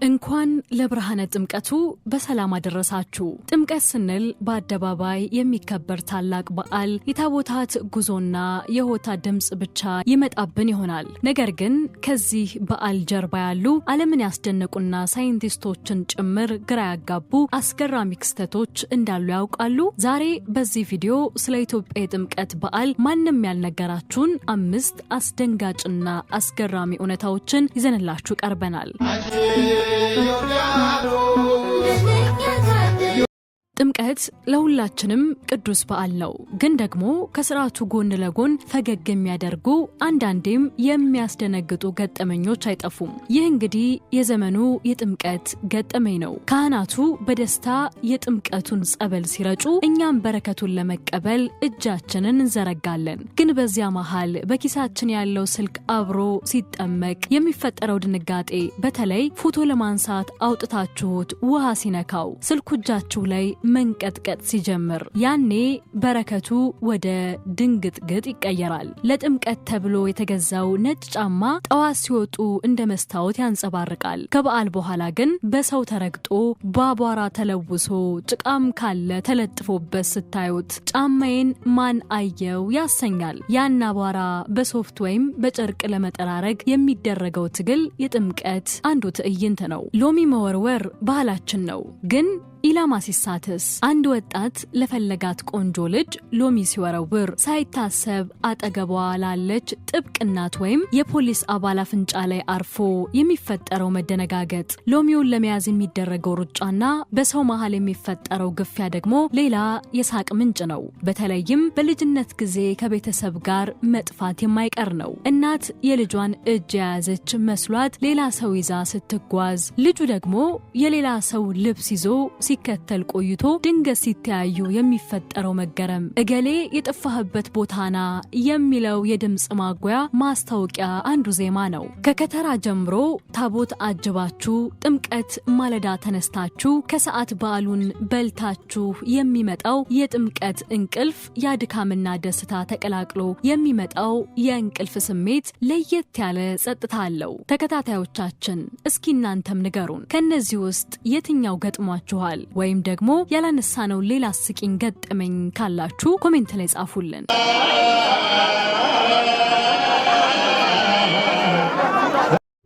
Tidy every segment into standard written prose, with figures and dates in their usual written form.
እንኳን ለብርሃነ ጥምቀቱ በሰላም አደረሳችሁ። ጥምቀት ስንል በአደባባይ የሚከበር ታላቅ በዓል የታቦታት ጉዞና የሆታ ድምጽ ብቻ ይመጣብን ይሆናል። ነገር ግን ከዚህ በዓል ጀርባ ያሉ ዓለምን ያስደነቁና ሳይንቲስቶችን ጭምር ግራ ያጋቡ አስገራሚ ክስተቶች እንዳሉ ያውቃሉ? ዛሬ በዚህ ቪዲዮ ስለ ኢትዮጵያ የጥምቀት በዓል ማንም ያልነገራችሁን 5 አስደንጋጭና አስገራሚ እውነታዎችን ይዘንላችሁ ቀርበናል። ጥምቀት ለሁላችንም ቅዱስ በዓል ነው። ግን ደግሞ ከሥርዓቱ ጎን ለጎን ፈገግ የሚያደርጉ አንዳንዴም የሚያስደነግጡ ገጠመኞች አይጠፉም። ይህ እንግዲህ የዘመኑ የጥምቀት ገጠመኝ ነው። ካህናቱ በደስታ የጥምቀቱን ጸበል ሲረጩ፣ እኛም በረከቱን ለመቀበል እጃችንን እንዘረጋለን። ግን በዚያ መሃል በኪሳችን ያለው ስልክ አብሮ ሲጠመቅ የሚፈጠረው ድንጋጤ፣ በተለይ ፎቶ ለማንሳት አውጥታችሁት ውሃ ሲነካው ስልኩ እጃችሁ ላይ መንቀጥቀጥ ሲጀምር ያኔ በረከቱ ወደ ድንግጥግጥ ይቀየራል። ለጥምቀት ተብሎ የተገዛው ነጭ ጫማ ጠዋት ሲወጡ እንደ መስታወት ያንጸባርቃል። ከበዓል በኋላ ግን በሰው ተረግጦ በአቧራ ተለውሶ ጭቃም ካለ ተለጥፎበት ስታዩት ጫማዬን ማን አየው ያሰኛል። ያን አቧራ በሶፍት ወይም በጨርቅ ለመጠራረግ የሚደረገው ትግል የጥምቀት አንዱ ትዕይንት ነው። ሎሚ መወርወር ባህላችን ነው። ግን ኢላማ ሲሳትስ አንድ ወጣት ለፈለጋት ቆንጆ ልጅ ሎሚ ሲወረውር ሳይታሰብ አጠገቧ ላለች ጥብቅ እናት ወይም የፖሊስ አባል አፍንጫ ላይ አርፎ የሚፈጠረው መደነጋገጥ፣ ሎሚውን ለመያዝ የሚደረገው ሩጫና በሰው መሃል የሚፈጠረው ግፊያ ደግሞ ሌላ የሳቅ ምንጭ ነው። በተለይም በልጅነት ጊዜ ከቤተሰብ ጋር መጥፋት የማይቀር ነው። እናት የልጇን እጅ የያዘች መስሏት ሌላ ሰው ይዛ ስትጓዝ፣ ልጁ ደግሞ የሌላ ሰው ልብስ ይዞ ሲከተል ቆይቶ ድንገት ሲተያዩ የሚፈጠረው መገረም፣ እገሌ የጠፋህበት ቦታና የሚለው የድምጽ ማጉያ ማስታወቂያ አንዱ ዜማ ነው። ከከተራ ጀምሮ ታቦት አጅባችሁ ጥምቀት ማለዳ ተነስታችሁ ከሰዓት በዓሉን በልታችሁ የሚመጣው የጥምቀት እንቅልፍ ያድካምና ደስታ ተቀላቅሎ የሚመጣው የእንቅልፍ ስሜት ለየት ያለ ጸጥታ አለው። ተከታታዮቻችን እስኪ እናንተም ንገሩን፣ ከነዚህ ውስጥ የትኛው ገጥሟችኋል? ወይም ደግሞ ያላነሳነው ሌላ አስቂኝ ገጠመኝ ካላችሁ ኮሜንት ላይ ጻፉልን።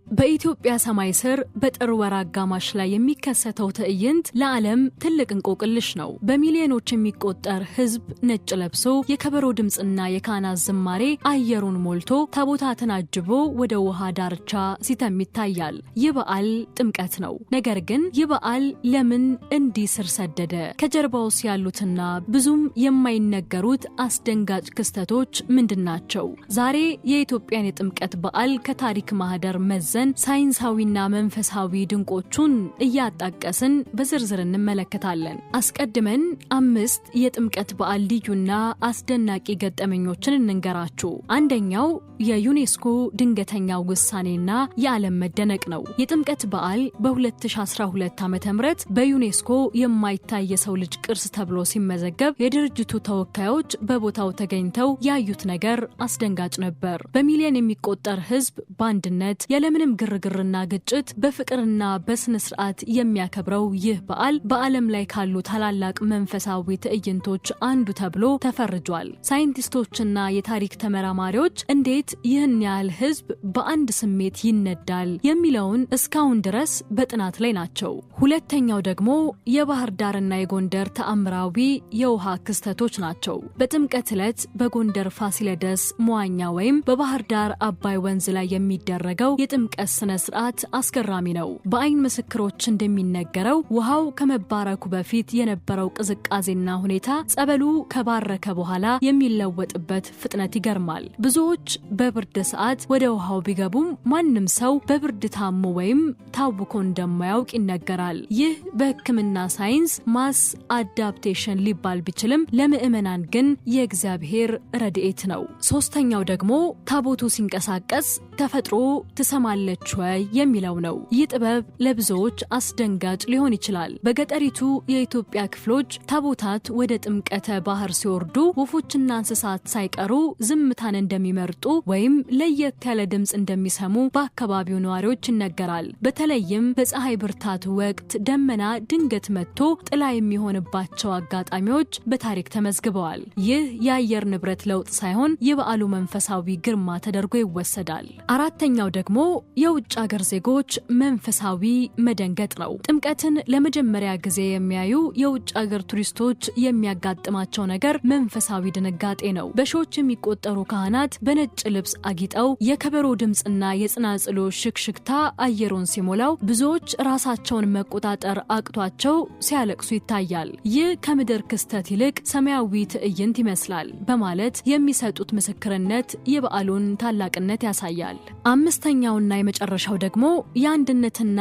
በኢትዮጵያ ሰማይ ስር በጥር ወር አጋማሽ ላይ የሚከሰተው ትዕይንት ለዓለም ትልቅ እንቆቅልሽ ነው። በሚሊዮኖች የሚቆጠር ሕዝብ ነጭ ለብሶ የከበሮ ድምጽና የካህናት ዝማሬ አየሩን ሞልቶ ታቦታትን አጅቦ ወደ ውሃ ዳርቻ ሲተም ይታያል። ይህ በዓል ጥምቀት ነው። ነገር ግን ይህ በዓል ለምን እንዲህ ስር ሰደደ? ከጀርባውስ ያሉትና ብዙም የማይነገሩት አስደንጋጭ ክስተቶች ምንድናቸው? ዛሬ የኢትዮጵያን የጥምቀት በዓል ከታሪክ ማህደር መዘን ሳይንሳዊና መንፈሳዊ ድንቆቹን እያጣቀስን በዝርዝር እንመለከታለን። አስቀድመን 5 የጥምቀት በዓል ልዩና አስደናቂ ገጠመኞችን እንንገራችሁ። አንደኛው የዩኔስኮ ድንገተኛ ውሳኔና የዓለም መደነቅ ነው። የጥምቀት በዓል በ2012 ዓ.ም በዩኔስኮ የማይታይ የሰው ልጅ ቅርስ ተብሎ ሲመዘገብ የድርጅቱ ተወካዮች በቦታው ተገኝተው ያዩት ነገር አስደንጋጭ ነበር። በሚሊዮን የሚቆጠር ሕዝብ በአንድነት ያለምንም ግርግርና ግጭት በፍቅርና በስነ ስርዓት የሚያከብረው ይህ በዓል በዓለም ላይ ካሉ ታላላቅ መንፈሳዊ ትዕይንቶች አንዱ ተብሎ ተፈርጇል። ሳይንቲስቶችና የታሪክ ተመራማሪዎች እንዴት ይህን ያህል ሕዝብ በአንድ ስሜት ይነዳል የሚለውን እስካሁን ድረስ በጥናት ላይ ናቸው። ሁለተኛው ደግሞ የባህር ዳርና የጎንደር ተአምራዊ የውሃ ክስተቶች ናቸው። በጥምቀት ዕለት በጎንደር ፋሲለደስ መዋኛ ወይም በባህር ዳር አባይ ወንዝ ላይ የሚደረገው የጥምቀት ስነ ስርዓት አስገራሚ ነው። በአይን ምስክሮች እንደሚነገረው ውሃው ከመባረኩ በፊት የነበረው ቅዝቃዜና ሁኔታ ጸበሉ ከባረከ በኋላ የሚለወጥበት ፍጥነት ይገርማል። ብዙዎች በብርድ ሰዓት ወደ ውሃው ቢገቡም ማንም ሰው በብርድ ታሞ ወይም ታውኮ እንደማያውቅ ይነገራል። ይህ በሕክምና ሳይንስ ማስ አዳፕቴሽን ሊባል ቢችልም ለምዕመናን ግን የእግዚአብሔር ረድኤት ነው። ሶስተኛው ደግሞ ታቦቱ ሲንቀሳቀስ ተፈጥሮ ትሰማለች ወይ የሚለው ነው። ይህ ጥበብ ለብዙዎች አስደንጋጭ ሊሆን ይችላል። በገጠሪቱ የኢትዮጵያ ክፍሎች ታቦታት ወደ ጥምቀተ ባህር ሲወርዱ ወፎችና እንስሳት ሳይቀሩ ዝምታን እንደሚመርጡ ወይም ለየት ያለ ድምጽ እንደሚሰሙ በአካባቢው ነዋሪዎች ይነገራል። በተለይም በፀሐይ ብርታት ወቅት ደመና ድንገት መጥቶ ጥላ የሚሆንባቸው አጋጣሚዎች በታሪክ ተመዝግበዋል። ይህ የአየር ንብረት ለውጥ ሳይሆን የበዓሉ መንፈሳዊ ግርማ ተደርጎ ይወሰዳል። አራተኛው ደግሞ የውጭ ሀገር ዜጎች መንፈሳዊ መደንገጥ ነው። ጥምቀትን ለመጀመሪያ ጊዜ የሚያዩ የውጭ ሀገር ቱሪስቶች የሚያጋጥማቸው ነገር መንፈሳዊ ድንጋጤ ነው። በሺዎች የሚቆጠሩ ካህናት በነጭ ልብስ አጊጠው የከበሮ ድምጽና የጽናጽሎ ሽክሽክታ አየሩን ሲሞላው ብዙዎች ራሳቸውን መቆጣጠር አቅቷቸው ሲያለቅሱ ይታያል። ይህ ከምድር ክስተት ይልቅ ሰማያዊ ትዕይንት ይመስላል በማለት የሚሰጡት ምስክርነት የበዓሉን ታላቅነት ያሳያል። አምስተኛውና የመጨረሻው ደግሞ የአንድነትና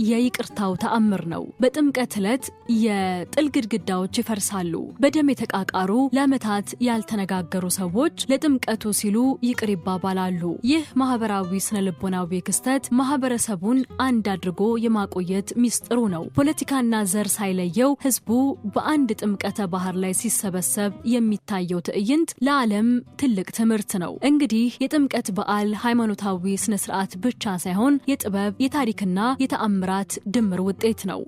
የይቅርታው ተአምር ነው። በጥምቀት ዕለት የጥል ግድግዳዎች ይፈርሳሉ። በደም የተቃቃሩ ለዓመታት ያልተነጋገሩ ሰዎች ለጥምቀቱ ሲሉ ይቅር ይባባላሉ። ይህ ማህበራዊ ስነልቦናዊ ክስተት ማህበረሰቡን አንድ አድርጎ የማቆየት ሚስጥሩ ነው። ፖለቲካና ዘር ሳይለየው ህዝቡ በአንድ ጥምቀተ ባህር ላይ ሲሰበሰብ የሚታየው ትዕይንት ለዓለም ትልቅ ትምህርት ነው። እንግዲህ የጥምቀት በዓል ሃይማኖታዊ ስነ ስርዓት ብቻ ሳይሆን የጥበብ፣ የታሪክና የተአምራት ድምር ውጤት ነው።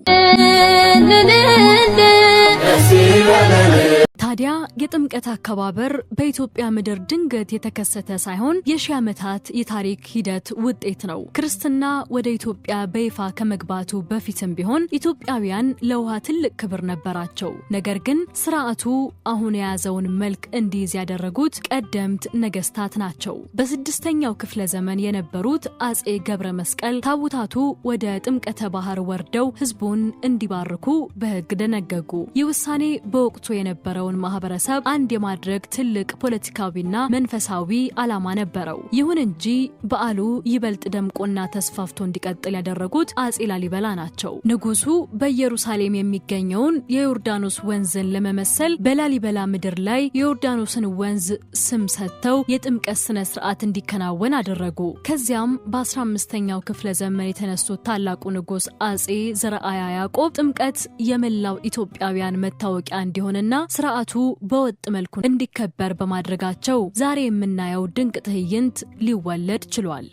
ታዲያ የጥምቀት አከባበር በኢትዮጵያ ምድር ድንገት የተከሰተ ሳይሆን የሺህ ዓመታት የታሪክ ሂደት ውጤት ነው። ክርስትና ወደ ኢትዮጵያ በይፋ ከመግባቱ በፊትም ቢሆን ኢትዮጵያውያን ለውሃ ትልቅ ክብር ነበራቸው። ነገር ግን ስርዓቱ አሁን የያዘውን መልክ እንዲይዝ ያደረጉት ቀደምት ነገስታት ናቸው። በ6ኛው ክፍለ ዘመን የነበሩት አጼ ገብረ መስቀል ታቦታቱ ወደ ጥምቀተ ባህር ወርደው ህዝቡን እንዲባርኩ በህግ ደነገጉ። ይህ ውሳኔ በወቅቱ የነበረው ማህበረሰብ አንድ የማድረግ ትልቅ ፖለቲካዊና መንፈሳዊ ዓላማ ነበረው። ይሁን እንጂ በዓሉ ይበልጥ ደምቆና ተስፋፍቶ እንዲቀጥል ያደረጉት አጼ ላሊበላ ናቸው። ንጉሱ በኢየሩሳሌም የሚገኘውን የዮርዳኖስ ወንዝን ለመመሰል በላሊበላ ምድር ላይ የዮርዳኖስን ወንዝ ስም ሰጥተው የጥምቀት ስነ ስርዓት እንዲከናወን አደረጉ። ከዚያም በ15ኛው ክፍለ ዘመን የተነሱት ታላቁ ንጉስ አጼ ዘርዓ ያዕቆብ ጥምቀት የመላው ኢትዮጵያውያን መታወቂያ እንዲሆንና ስርዓቱ በወጥ መልኩ እንዲከበር በማድረጋቸው ዛሬ የምናየው ድንቅ ትዕይንት ሊወለድ ችሏል።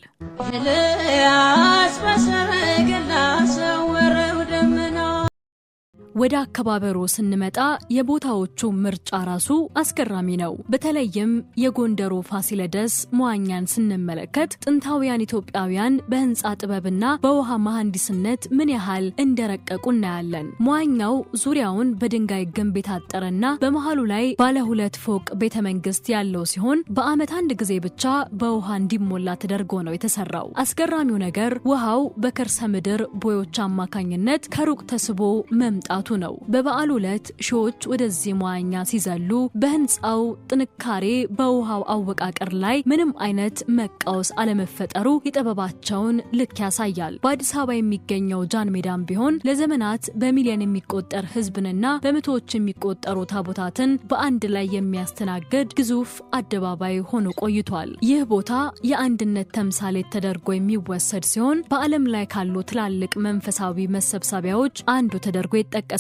ወደ አከባበሩ ስንመጣ የቦታዎቹ ምርጫ ራሱ አስገራሚ ነው። በተለይም የጎንደሩ ፋሲለደስ መዋኛን ስንመለከት ጥንታውያን ኢትዮጵያውያን በህንፃ ጥበብና በውሃ መሐንዲስነት ምን ያህል እንደረቀቁ እናያለን። መዋኛው ዙሪያውን በድንጋይ ግንብ የታጠረና በመሃሉ ላይ ባለ 2 ፎቅ ቤተ መንግስት ያለው ሲሆን በዓመት አንድ ጊዜ ብቻ በውሃ እንዲሞላ ተደርጎ ነው የተሰራው። አስገራሚው ነገር ውሃው በከርሰ ምድር ቦዮች አማካኝነት ከሩቅ ተስቦ መምጣቱ ነው። በበዓሉ ዕለት ሺዎች ወደዚህ መዋኛ ሲዘሉ በህንፃው ጥንካሬ በውሃው አወቃቀር ላይ ምንም አይነት መቃወስ አለመፈጠሩ የጥበባቸውን ልክ ያሳያል። በአዲስ አበባ የሚገኘው ጃን ሜዳም ቢሆን ለዘመናት በሚሊዮን የሚቆጠር ህዝብንና በመቶዎች የሚቆጠሩ ታቦታትን በአንድ ላይ የሚያስተናግድ ግዙፍ አደባባይ ሆኖ ቆይቷል። ይህ ቦታ የአንድነት ተምሳሌት ተደርጎ የሚወሰድ ሲሆን በዓለም ላይ ካሉ ትላልቅ መንፈሳዊ መሰብሰቢያዎች አንዱ ተደርጎ ይጠቀሳል።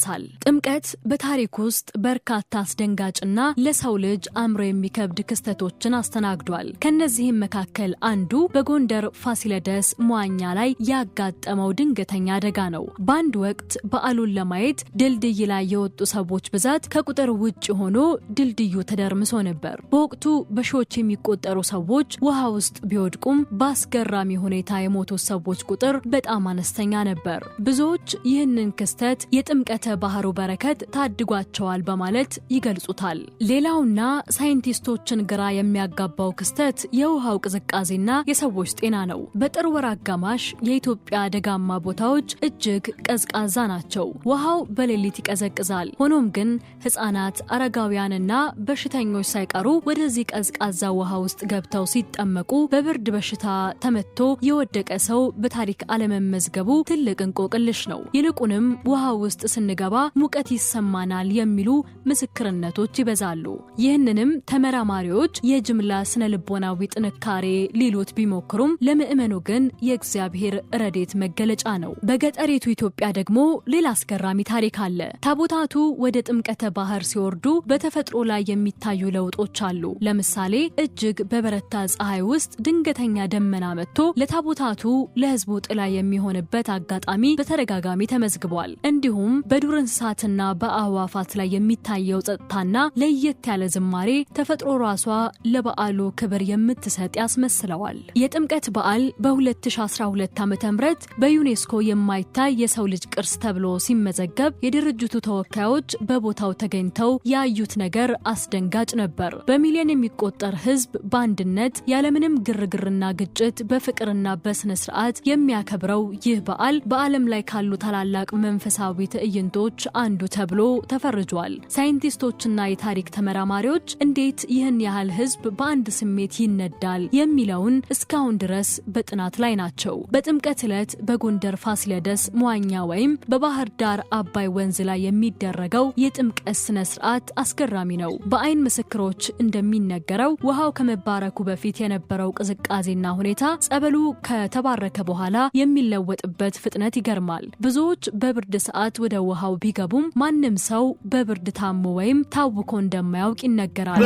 ጥምቀት በታሪክ ውስጥ በርካታ አስደንጋጭና ለሰው ልጅ አእምሮ የሚከብድ ክስተቶችን አስተናግዷል። ከነዚህም መካከል አንዱ በጎንደር ፋሲለደስ መዋኛ ላይ ያጋጠመው ድንገተኛ አደጋ ነው። በአንድ ወቅት በዓሉን ለማየት ድልድይ ላይ የወጡ ሰዎች ብዛት ከቁጥር ውጭ ሆኖ ድልድዩ ተደርምሶ ነበር። በወቅቱ በሺዎች የሚቆጠሩ ሰዎች ውሃ ውስጥ ቢወድቁም በአስገራሚ ሁኔታ የሞቱ ሰዎች ቁጥር በጣም አነስተኛ ነበር። ብዙዎች ይህንን ክስተት የጥምቀተ ባህሩ በረከት ታድጓቸዋል በማለት ይገልጹታል። ሌላውና ሳይንቲስቶችን ግራ የሚያጋባው ክስተት የውሃው ቅዝቃዜና የሰዎች ጤና ነው። በጥር ወር አጋማሽ የኢትዮጵያ ደጋማ ቦታዎች እጅግ ቀዝቃዛ ናቸው። ውሃው በሌሊት ይቀዘቅዛል። ሆኖም ግን ህፃናት፣ አረጋውያንና በሽተኞች ሳይቀሩ ወደዚህ ቀዝቃዛ ውሃ ውስጥ ገብተው ሲጠመቁ በብርድ በሽታ ተመቶ የወደቀ ሰው በታሪክ አለመመዝገቡ ትልቅ እንቆቅልሽ ነው። ይልቁንም ውሃ ውስጥ ስንገባ ሙቀት ይሰማናል የሚሉ ምስክርነቶች ይበዛሉ። ይህንንም ተመራማሪዎች የጅምላ ስነልቦናዊ ጥንካሬ ሊሉት ቢሞክሩም ለምእመኑ ግን የእግዚአብሔር ረድኤት መገለጫ ነው። በገጠሪቱ ኢትዮጵያ ደግሞ ሌላ አስገራሚ ታሪክ አለ። ታቦታቱ ወደ ጥምቀተ ባህር ሲወርዱ በተፈጥሮ ላይ የሚታዩ ለውጦች አሉ። ለምሳሌ እጅግ በበረታ ፀሐይ ውስጥ ድንገተኛ ደመና መጥቶ ለታቦታቱ ለሕዝቡ ጥላ የሚሆንበት አጋጣሚ በተደጋጋሚ ተመዝግቧል። እንዲሁም በዱር እንስሳትና በአዕዋፋት ላይ የሚታየው ጸጥታና ለየት ያለ ዝማሬ ተፈጥሮ ራሷ ለበዓሉ ክብር የምትሰጥ ያስመስለዋል። የጥምቀት በዓል በ2012 ዓ.ም በዩኔስኮ የማይታይ የሰው ልጅ ቅርስ ተብሎ ሲመዘገብ የድርጅቱ ተወካዮች በቦታው ተገኝተው ያዩት ነገር አስደንጋጭ ነበር። በሚሊዮን የሚቆጠር ሕዝብ በአንድነት ያለምንም ግርግርና ግጭት በፍቅርና በስነ ስርዓት የሚያከብረው ይህ በዓል በዓለም ላይ ካሉ ታላላቅ መንፈሳዊ ትዕይንቶች አንዱ ተብሎ ተፈርጇል። ሳይንቲስቶችና የታሪክ ተመራማሪዎች እንዴት ይህን ያህል ሕዝብ በአንድ ስሜት ይነዳል የሚለውን እስካሁን ድረስ በጥናት ላይ ናቸው። በጥምቀት ዕለት በጎንደር ፋሲለደስ መዋኛ ወይም በባህር ዳር አባይ ወንዝ ላይ የሚደረገው የጥምቀት ስነ ስርዓት አስገራሚ ነው። በአይን ምስክሮች እንደሚነገረው ውሃው ከመባረኩ በፊት የነበረው ቅዝቃዜና ሁኔታ ጸበሉ ከተባረከ በኋላ የሚለወጥበት ፍጥነት ይገርማል። ብዙዎች በብርድ ሰዓት ወደ ውሃው ቢገቡም ማንም ሰው በብርድ ታሞ ወይም ታውኮ እንደማያውቅ ይነገራል።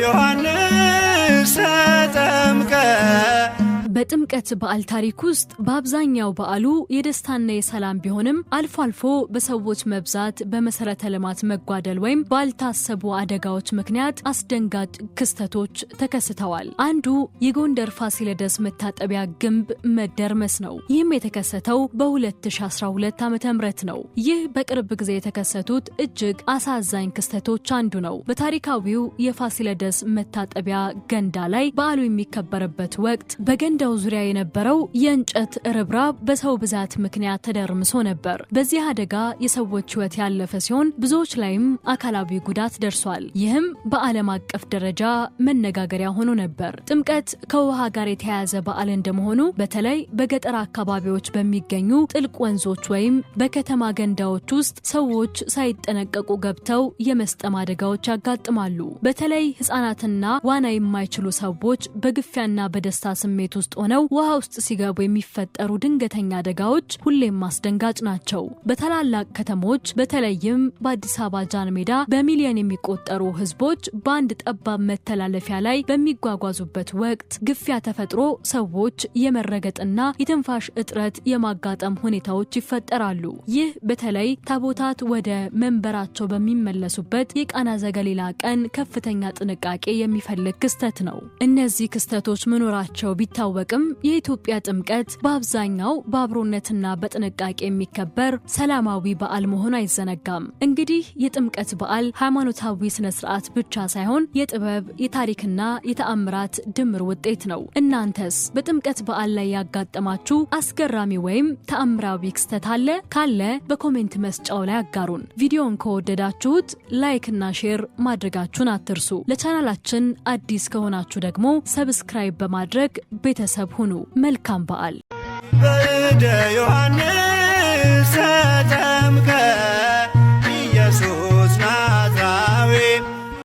ዮሐንስ ተጠምቀ በጥምቀት በዓል ታሪክ ውስጥ በአብዛኛው በዓሉ የደስታና የሰላም ቢሆንም አልፎ አልፎ በሰዎች መብዛት፣ በመሰረተ ልማት መጓደል ወይም ባልታሰቡ አደጋዎች ምክንያት አስደንጋጭ ክስተቶች ተከስተዋል። አንዱ የጎንደር ፋሲለደስ መታጠቢያ ግንብ መደርመስ ነው። ይህም የተከሰተው በ2012 ዓ.ም ነው። ይህ በቅርብ ጊዜ የተከሰቱት እጅግ አሳዛኝ ክስተቶች አንዱ ነው። በታሪካዊው የፋሲለደስ መታጠቢያ ገንዳ ላይ በዓሉ የሚከበርበት ወቅት በገንዳው ዙሪያ የነበረው የእንጨት ርብራብ በሰው ብዛት ምክንያት ተደርምሶ ነበር። በዚህ አደጋ የሰዎች ሕይወት ያለፈ ሲሆን ብዙዎች ላይም አካላዊ ጉዳት ደርሷል። ይህም በዓለም አቀፍ ደረጃ መነጋገሪያ ሆኖ ነበር። ጥምቀት ከውሃ ጋር የተያያዘ በዓል እንደመሆኑ በተለይ በገጠር አካባቢዎች በሚገኙ ጥልቅ ወንዞች ወይም በከተማ ገንዳዎች ውስጥ ሰዎች ሳይጠነቀቁ ገብተው የመስጠም አደጋዎች ያጋጥማሉ። በተለይ ሕፃናትና ዋና የማይችሉ ሰዎች በግፊያና በደስታ ስሜት ውስጥ ሆነው ውሃ ውስጥ ሲገቡ የሚፈጠሩ ድንገተኛ አደጋዎች ሁሌም አስደንጋጭ ናቸው። በታላላቅ ከተሞች በተለይም በአዲስ አበባ ጃን ሜዳ በሚሊዮን የሚቆጠሩ ሕዝቦች በአንድ ጠባብ መተላለፊያ ላይ በሚጓጓዙበት ወቅት ግፊያ ተፈጥሮ ሰዎች የመረገጥና የትንፋሽ እጥረት የማጋጠም ሁኔታዎች ይፈጠራሉ። ይህ በተለይ ታቦታት ወደ መንበራቸው በሚመለሱበት የቃና ዘገሊላ ቀን ከፍተኛ ጥንቃቄ የሚፈልግ ክስተት ነው። እነዚህ ክስተቶች መኖራቸው ቢታወቅም የኢትዮጵያ ጥምቀት በአብዛኛው በአብሮነትና በጥንቃቄ የሚከበር ሰላማዊ በዓል መሆኑ አይዘነጋም። እንግዲህ የጥምቀት በዓል ሃይማኖታዊ ስነ ስርዓት ብቻ ሳይሆን የጥበብ፣ የታሪክና የተአምራት ድምር ውጤት ነው። እናንተስ በጥምቀት በዓል ላይ ያጋጠማችሁ አስገራሚ ወይም ተአምራዊ ክስተት አለ? ካለ በኮሜንት መስጫው ላይ አጋሩን። ቪዲዮን ከወደዳችሁት ላይክ እና ሼር ማድረጋችሁን አትርሱ። ለቻናላችን አዲስ ከሆናችሁ ደግሞ ሰብስክራይብ በማድረግ ቤተሰብ ሁኑ። መልካም በዓል።